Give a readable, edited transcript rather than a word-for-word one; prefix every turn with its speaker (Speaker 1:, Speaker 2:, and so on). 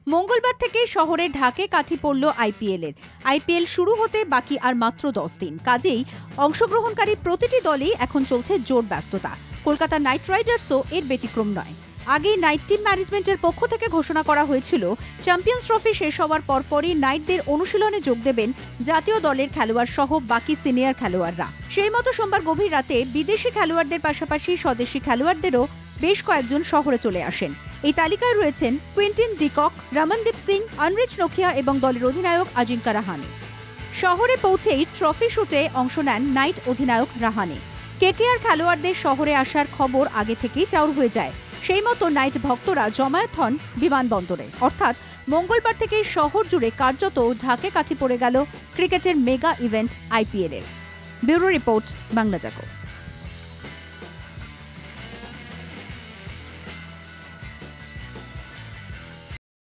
Speaker 1: মঙ্গলবার থেকে শহরে ঢাকে কাঠি পড়ল আইপিএলের। আইপিএল শুরু হতে বাকি আর মাত্র 10 দিন। কাজেই অংশগ্রহণকারী প্রতিটি দলেই এখন চলছে জোর ব্যস্ততা। কলকাতা নাইট রাইডার্সও এর ব্যতিক্রম নয়। আগেই নাইট টিম ম্যানেজমেন্টের পক্ষ থেকে ঘোষণা করা হয়েছিল, চ্যাম্পিয়ন্স ট্রফি শেষ হওয়ার পরপরই নাইটদের অনুশীলনে যোগ দেবেন জাতীয় দলের খেলোয়াড় সহ বাকি সিনিয়র খেলোয়াড়রা। সেই মতো সোমবার গভীর রাতে বিদেশি খেলোয়াড়দের পাশাপাশি স্বদেশি খেলোয়াড়দেরও বেশ কয়েকজন শহরে চলে আসেন। এই তালিকায় রয়েছেন Quinton de Kock, Ramandeep Singh, Anrich নোকিয়া এবং দলের অধিনায়ক আজিঙ্কা রাহানে। শহরে পৌঁছেই ট্রফি শুটে অংশ নেন নাইট অধিনায়ক রাহানে। কেকেআর খেলোয়াড়দের শহরে আসার খবর আগে থেকেই চাউর হয়ে যায়। সেই মতো নাইট ভক্তরা জমায়েত হন বিমানবন্দরে। অর্থাৎ মঙ্গলবার থেকে শহর জুড়ে কার্যত ঢাকে কাঠি পড়ে গেল ক্রিকেটের মেগা ইভেন্ট আইপিএলের। ব্যুরো রিপোর্ট, বাংলা জাগো।